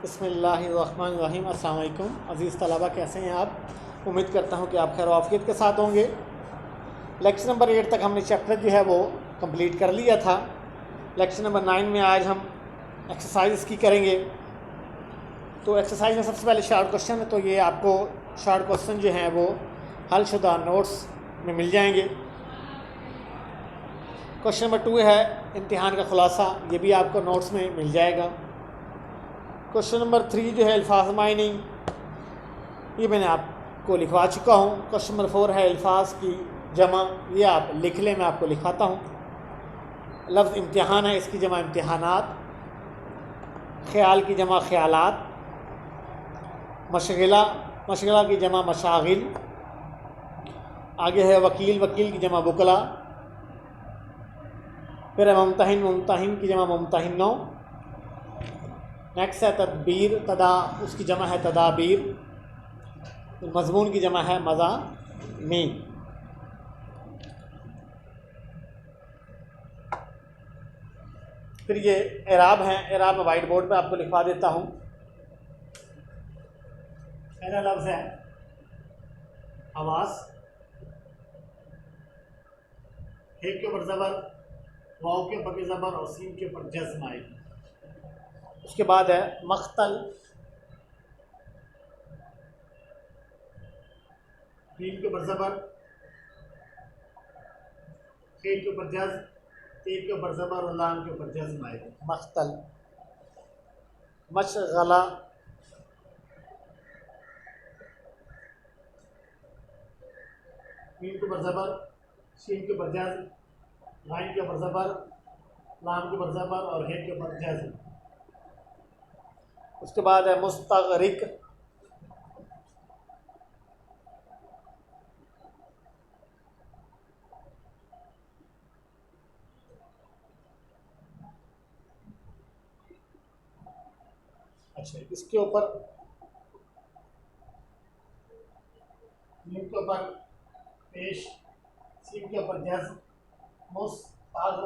बिस्मिल्लाहिर्रहमानिर्रहीम। अस्सलाम वालेकुम अज़ीज़ तलबा, कैसे हैं आप? उम्मीद करता हूँ कि आप खैर आफियत के साथ होंगे। लेक्चर नंबर 8 तक हमने चैप्टर जो है वो कंप्लीट कर लिया था। लेक्चर नंबर 9 में आज हम एक्सरसाइज की करेंगे। तो एक्सरसाइज में सबसे पहले शॉर्ट क्वेश्चन है, तो ये आपको शॉर्ट क्वेश्चन जो हैं वो हलशुदा नोट्स में मिल जाएंगे। क्वेश्चन नंबर 2 है इम्तिहान का खुलासा, ये भी आपको नोट्स में मिल जाएगा। क्वेश्चन नंबर 3 जो है अल्फाज माइनिंग, ये मैंने आपको लिखवा चुका हूँ। क्वेश्चन नंबर 4 है अल्फाज की जमा, ये आप लिख लें, मैं आपको लिखवाता हूँ। लफ्ज़ इम्तिहान है, इसकी जमा इम्तिहानात। ख्याल की जमा ख्यालात। मशगला, मशगला की जमा मशागिल। आगे है वकील, वकील की जमा वकला। फिर है मुमतहिन, मुमतहिन की जमा मुमतहिनों। नेक्स्ट है तदबीर, तदा उसकी जमा है तदाबीर। मजमून की जमा है मज़ामीन। फिर ये एराब हैं, एराब में वाइट बोर्ड पे आपको लिखवा देता हूँ। पहला लफ्ज़ है आवाज़, हे के ऊपर ज़बर, वाव के ऊपर ज़बर और सीन के ऊपर जज़्म आएगी। उसके बाद है मख्तल, मीम के ऊपर ज़बर, खे के ऊपर जज़्म, ते के ऊपर ज़बर और लाम के ऊपर जज़्म आएगी। मख्तल। मशगला, मीम के ऊपर ज़बर, शीन के ऊपर जज़्म, लाइन के ऊपर ज़बर, लाम के ऊपर ज़बर और हे के ऊपर जज़्म। उसके बाद है मुस्तग़रिक, अच्छा इसके ऊपर मीम के ऊपर पेश, सीम के ऊपर जज़्म, मुस्तग़,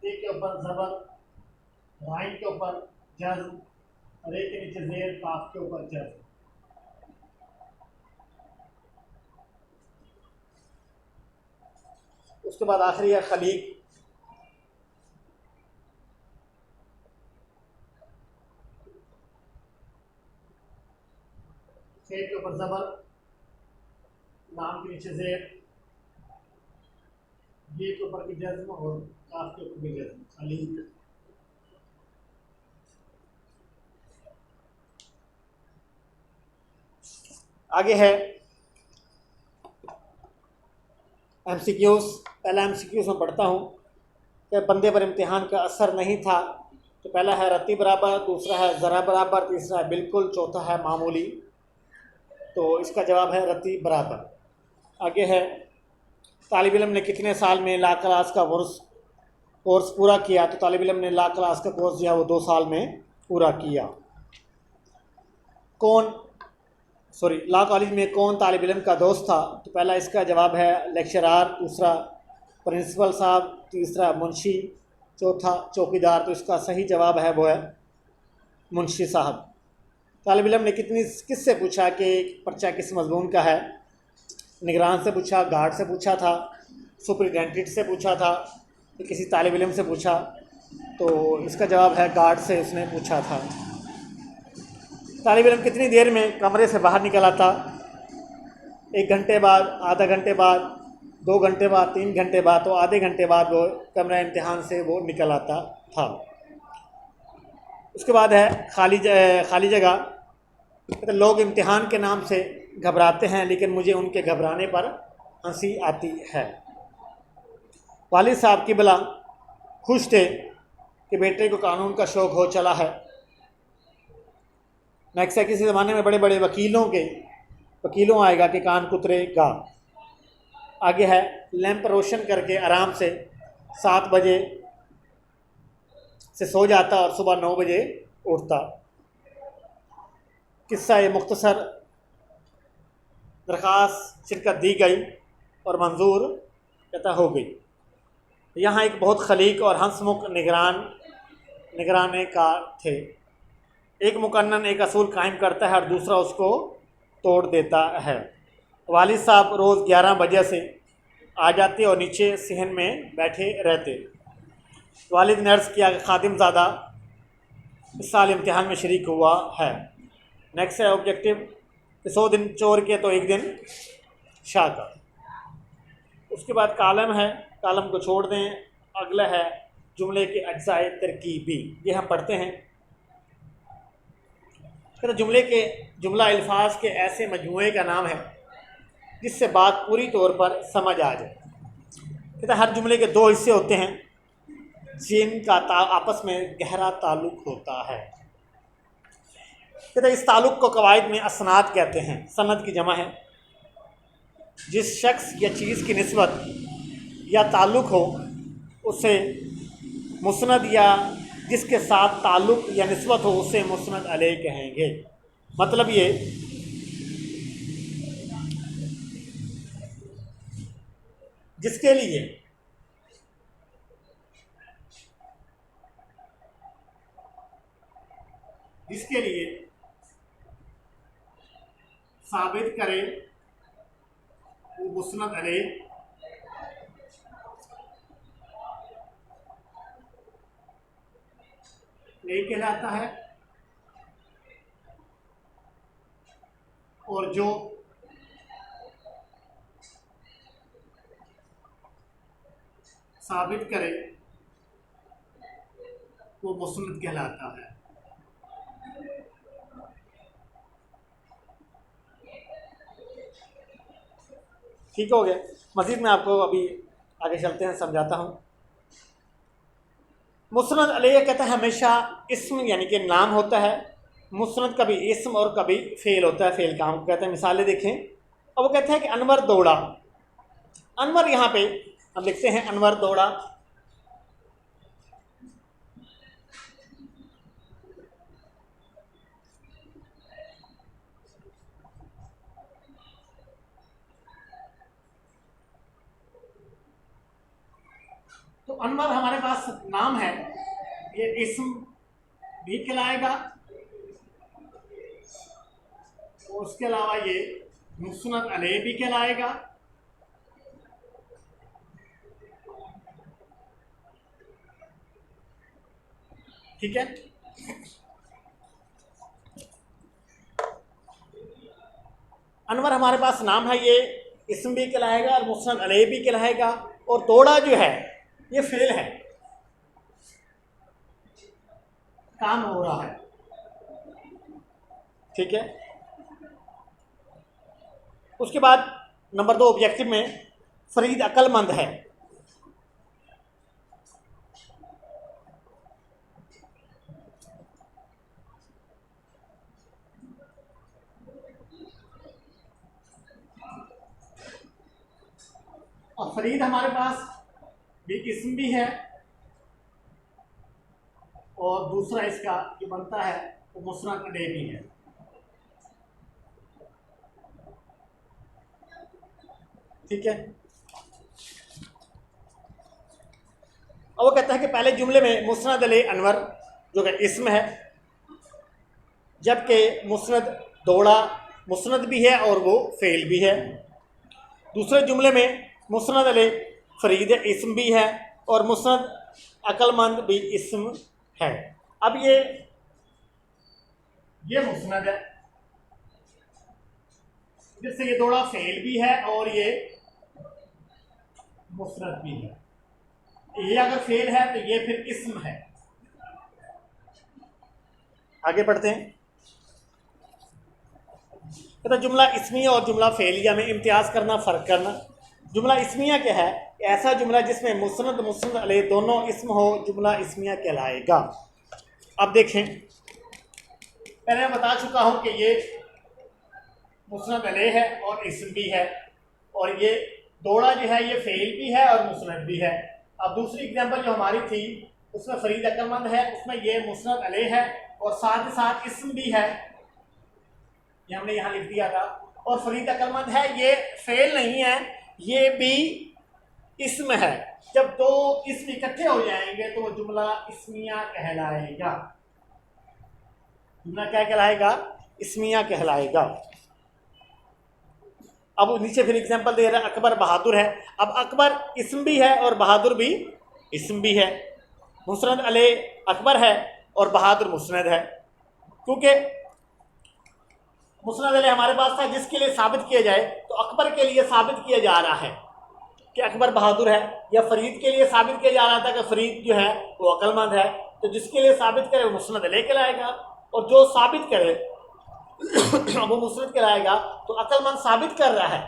ते के ऊपर ज़बर, राइन के ऊपर जज़्म, रे के नीचे ज़ेर, काफ के ऊपर जज़्म। उसके बाद आखिरी है खलीक, खे के ऊपर ज़बर, लाम के नीचे ज़ेर, ये के ऊपर भी जज़्म और काफ के ऊपर भी जज़्म। खलीक। आगे है MCQs। पहला MCQs में पढ़ता हूँ कि बंदे पर इम्तिहान का असर नहीं था। तो पहला है रत्ती बराबर, दूसरा है ज़रा बराबर, तीसरा है बिल्कुल, चौथा है मामूली। तो इसका जवाब है रत्ती बराबर। आगे है तालिब इल्म ने कितने साल में ला क्लास का कोर्स पूरा किया? तो तालिब इल्म ने ला क्लास का कोर्स जो है वो 2 साल में पूरा किया। ला कॉलेज में कौन तालिब इल्म का दोस्त था? तो पहला इसका जवाब है लेक्चरार, दूसरा प्रिंसिपल साहब, तीसरा मुंशी, चौथा चौकीदार। तो इसका सही जवाब है वो है मुंशी साहब। तालिब इल्म ने किससे पूछा कि पर्चा किस मजमून का है? निगरान से पूछा, गार्ड से पूछा था, सुपरिटेंडेंट से पूछा था, तो किसी तालिब इल्म से पूछा? तो इसका जवाब है गार्ड से उसने पूछा था। तालिब इल्म कितनी देर में कमरे से बाहर निकल आता? 1 घंटे बाद, आधा घंटे बाद, 2 घंटे बाद, 3 घंटे बाद। तो आधे घंटे बाद वो कमरा इम्तिहान से वो निकल आता था। उसके बाद है खाली जगह। तो लोग इम्तिहान के नाम से घबराते हैं, लेकिन मुझे उनके घबराने पर हंसी आती है। वालिद साहब क़िबला खुश थे कि बेटे को कानून का शौक़ हो चला है। नेक्स्ट है किसी ज़माने में बड़े बड़े वकीलों आएगा कि कान कुतरेगा। आगे है लैंप रोशन करके आराम से 7 बजे से सो जाता और सुबह 9 बजे उठता। किस्सा ये मुख्तसर दरख्वास्त शिरकत दी गई और मंजूर कहता हो गई। यहाँ एक बहुत खलीक और हंसमुख निगरान कार थे। एक मुकन्नन एक असूल कायम करता है और दूसरा उसको तोड़ देता है। वालिद साहब रोज़ 11 बजे से आ जाते और नीचे सहन में बैठे रहते। वालिद ने अर्ज़ किया कि खादिमज़ादा इस साल इम्तिहान में शरीक हुआ है। नेक्स्ट है ऑब्जेक्टिव, 100 दिन चोर के तो एक दिन शाह का। उसके बाद कालम है, कालम को छोड़ दें। अगला है जुमले के अज्जाए तरकीबी, ये हम पढ़ते हैं। तो जुमला अल्फाज के ऐसे मजमूए का नाम है जिससे बात पूरी तौर पर समझ आ जाए। कहते हर जुमले के दो हिस्से होते हैं जिनका आपस में गहरा ताल्लुक़ होता है। कहते इस ताल्लुक़ को कवायद में असनाद कहते हैं। सनद की जमा है जिस शख्स या चीज़ की निस्बत या ताल्लुक़ हो उसे मुस्नद, या जिसके साथ ताल्लुक़ या निस्बत हो उसे मुस्नद अलैह कहेंगे। मतलब ये जिसके लिए साबित करे वो मुस्नद अलैह नहीं कहलाता है, और जो साबित करे वो मुस्नद कहलाता है। ठीक हो गया। मज़ीद मैं आपको अभी आगे चलते हैं, समझाता हूँ। मुस्नद अलैह कहता है हमेशा इस्म यानी कि नाम होता है। मुस्नद कभी इस्म और कभी फ़ेल होता है, फ़ेल काम कहते हैं। मिसालें देखें। अब वो कहते हैं कि अनवर दौड़ा। अनवर यहाँ पे हम लिखते हैं अनवर दौड़ा। तो अनवर हमारे पास नाम है, ये इस्म भी कहलाएगा और उसके अलावा ये मुस्नद अलैह भी कहलाएगा। ठीक है। अनवर हमारे पास नाम है, ये इस्म भी कहलाएगा और मुस्नद अलैह भी कहलाएगा। और दौड़ा जो है ये फेल है, काम हो रहा है। ठीक है। उसके बाद नंबर 2 ऑब्जेक्टिव में फरीद अक्लमंद है। और फरीद हमारे पास भी इस्म भी है और दूसरा इसका जो बनता है वो मुस्नद अलैह भी है। ठीक है। और वो कहता है कि पहले जुमले में मुस्नद अलैह अनवर जो कि इस्म है, जबकि मुस्नद दौड़ा मुस्नद भी है और वो फेल भी है। दूसरे जुमले में मुस्नद अलैह फरीद इस्म भी है और मुस्नद अक्लमंद भी इस्म है। अब ये मुस्नद है, जिससे ये दौड़ा फेल भी है और ये मुस्नद भी है। ये अगर फेल है तो ये फिर इस्म है। आगे बढ़ते हैं। तो जुमला इस्मिया और जुमला फेलिया में इम्तियाज़ करना, फ़र्क करना। जुमला इस्मिया क्या है? ऐसा जुमला जिसमें मुस्नद मुस्नद अलैह दोनों इस्म हो, जुमला इस्मिया कहलाएगा। अब देखें, पहले मैं बता चुका हूं कि ये मुस्नद अलैह है और इस्म भी है, और ये दौड़ा जो है ये फेल भी है और मुस्नद भी है। अब दूसरी एग्जांपल जो हमारी थी उसमें फरीद अक्लमंद है, उसमें ये मुस्नद अलैह है और साथ ही साथ इस्म भी है, ये हमने यहाँ लिख दिया था। और फरीद अक्लमंद है, ये फेल नहीं है, ये भी इस्म है। जब दो इस्म इकट्ठे हो जाएंगे तो वो जुमला इस्मिया कहलाएगा। जुमला क्या कहलाएगा? इस्मिया कहलाएगा। अब नीचे फिर एग्जांपल दे रहा है, अकबर बहादुर है। अब अकबर इस्म भी है और बहादुर भी इस्म भी है। मुस्नद अले अकबर है और बहादुर मुस्नद है, क्योंकि मुस्नद अले हमारे पास था जिसके लिए साबित किया जाए, तो अकबर के लिए साबित किया जा रहा है कि अकबर बहादुर है, या फरीद के लिए साबित किया जा रहा था कि फरीद जो है वो अक्लमंद है, तो जिसके लिए साबित करे वो मुस्नद अले कहलाएगा, और जो साबित करे वो मुस्नद कहलाएगा। तो अक्लमंद साबित कर रहा है,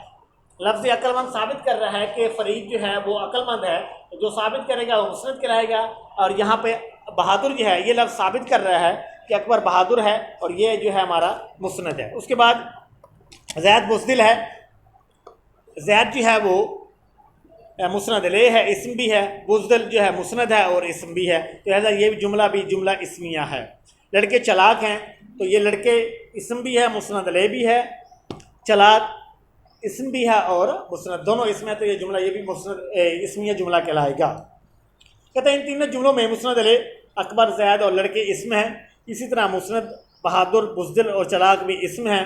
लफ्ज़ अक्लमंद साबित कर रहा है कि फरीद जो है वो अक्लमंद है, तो जो साबित करेगा वो मुस्नद कहलाएगा। और यहाँ पे बहादुर जो है ये लफ्ज़ साबित कर रहा है कि अकबर बहादुर है, और ये जो है हमारा मुस्नद है। उसके बाद ज़ैद बुज़दिल है। ज़ैद जो है वो मुस्नद ले है, इस्म भी है। बुज़दिल जो है मुस्नद है और इस्म भी है, तो ऐसा ये भी जुमला इस्मिया है। लड़के चलाक हैं, तो ये लड़के इस्म भी है, मुस्नद ले भी है, चलाक इस्म भी है और मुस्नद दोनों इसमें है, तो ये जुमला ये भी मुस्नद इस्मिया जुमला कहलाएगा। कहते हैं इन तीनों जुमलों में मुस्नद ले अकबर ज़ैद और लड़के इस्म हैं, इसी तरह मुस्नद बहादुर बुज़दिल और चलाक भी इस्म हैं।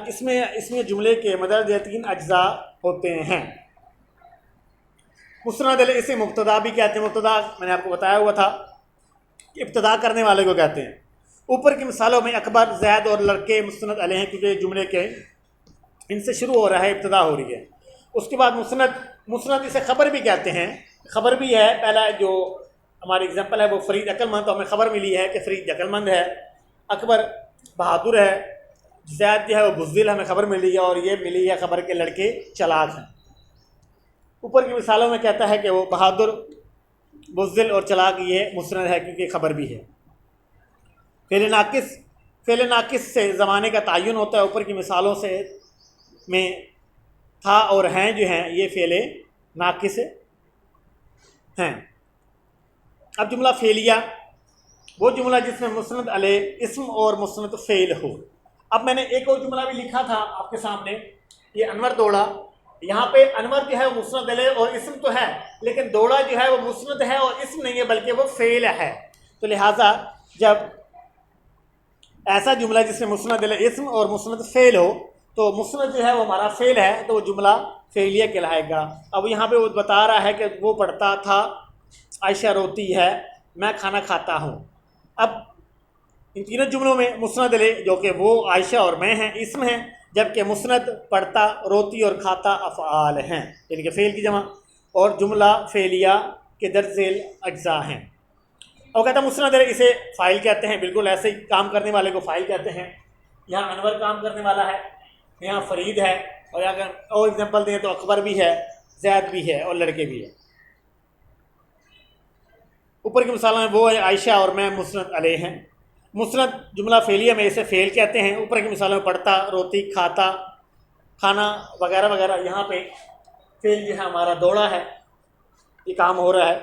इसमें जुमले के मदद 3 अज्जा होते हैं। मुस्नद ले इसे मुब्तदा भी कहते हैं। मुब्तदा मैंने आपको बताया हुआ था कि इब्तदा करने वाले को कहते हैं। ऊपर की मिसालों में अकबर ज़ैद और लड़के मुस्नद अले हैं, क्योंकि जुमले के इनसे शुरू हो रहा है, इब्तदा हो रही है। उसके बाद मुस्नद इसे ख़बर भी कहते हैं। ख़बर भी है, पहला जो हमारी एग्जांपल है वो फरीद अक्लमंद, तो हमें ख़बर मिली है कि फरीद अक्लमंद है, अकबर बहादुर है, ज़ैद जो है वो बुज़दिल, हमें ख़बर मिली है, और ये मिली है ख़बर के लड़के चलाक हैं। ऊपर की मिसालों में कहता है कि वो बहादुर बुज़दिल और चलाक ये मुस्नद है, क्योंकि ख़बर भी है। फ़ेल नाकिस से ज़माने का तयन होता है। ऊपर की मिसालों से में था और हैं जो हैं ये फ़ेल नाकिस हैं। अब जुमला फ़ेलिया, वो जुमला जिसमें मुस्नद अले इस्म और मुस्नद फ़ेल हो। अब मैंने एक और जुमला भी लिखा था आपके सामने, ये अनवर दौड़ा। यहाँ पे अनवर जो है वो मुस्नद अले और इस्म तो है, लेकिन दौड़ा जो है वो मुस्नद है और इस्म नहीं है, बल्कि वो फ़ेल है। तो लिहाजा जब ऐसा जुमला जिसमें मुस्नद अले इस्म और मुस्नद फ़ेल हो, तो मुस्नद जो है वो हमारा फ़ेल है, तो वो जुमला फ़ेलिया कहलाएगा। अब यहाँ पे वो बता रहा है कि वो पढ़ता था, आयशा रोती है, मैं खाना खाता हूँ। अब इन तीनों जुमलों में मुस्नद अले जो कि वो आयशा और मैं हैं इस्म हैं, जबकि मुस्नद पढ़ता, रोती और खाता अफ़आल हैं, यानी कि फ़ेल की जमा, और जुमला फ़ेलिया के दर्ज़ेल अज्जा हैं। और कहता है मुस्नद अले इसे फ़ाइल कहते हैं, बिल्कुल ऐसे ही काम करने वाले को फ़ाइल कहते हैं। यहाँ अनवर काम करने वाला है, यहाँ फरीद है, और अगर और एग्जांपल दें तो अकबर भी है, ज़ैद भी है और लड़के भी है। ऊपर की मिसाल में वो है आयशा और मैं मुस्नद अले हैं। मुस्नद जुमला फ़ेलिया में इसे फ़ेल कहते हैं। ऊपर की मिसालों में पढ़ता, रोती, खाता, खाना वगैरह वगैरह। यहाँ पे फ़ेल जो है हमारा दौड़ा है, ये काम हो रहा है,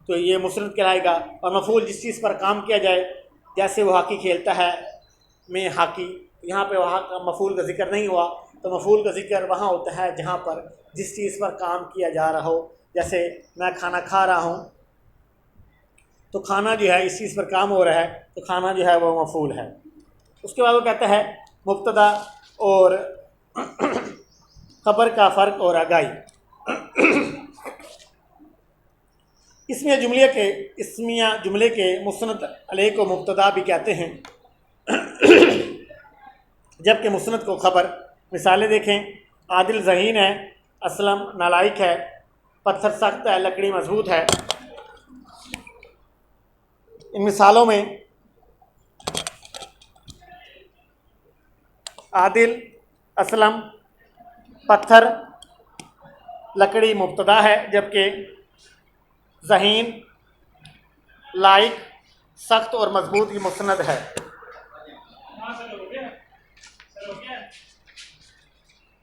तो ये मुस्नद कहलाएगा। और मफ़ूल जिस चीज़ पर काम किया जाए, जैसे वो हॉकी खेलता है, मैं हॉकी, यहाँ पे वहाँ का मफ़ूल का जिक्र नहीं हुआ, तो मफ़ूल का जिक्र वहाँ होता है जहाँ पर जिस चीज़ पर काम किया जा रहा हो। जैसे मैं खाना खा रहा हूँ, तो खाना जो है इस चीज़ पर काम हो रहा है, तो खाना जो है वो मफ़ूल है। उसके बाद वो कहता है मुब्तदा और ख़बर का फ़र्क और आगाही। इसमिया जुमले के मुस्नद अले को मुब्तदा भी कहते हैं, जबकि मुस्नद को ख़बर। मिसालें देखें, आदिल ज़हीन है, असलम नालायक है, पत्थर सख्त है, लकड़ी मजबूत है। इन मिसालों में आदिल, असलम, पत्थर, लकड़ी मुब्तदा है, जबकि ज़हीन, लाइक, सख्त और मजबूत की मुस्नद है।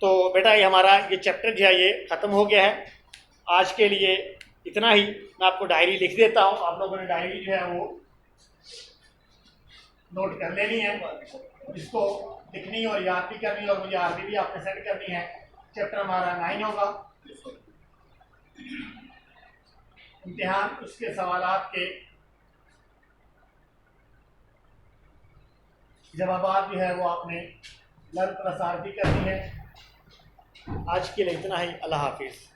तो बेटा ये हमारा ये चैप्टर जो है ये ख़त्म हो गया है। आज के लिए इतना ही। मैं आपको डायरी लिख देता हूँ, आप लोगों ने डायरी जो है वो नोट कर लेनी है, इसको लिखनी और याद भी करनी, और मुझे आरबी भी आपने सेट करनी है। चैप्टर हमारा 9 होगा। इम्तिहान उसके सवालात के जवाबात जो है वो आपने लर्न प्लस आर भी करनी है। आज के लिए इतना ही। अल्लाह हाफिज़।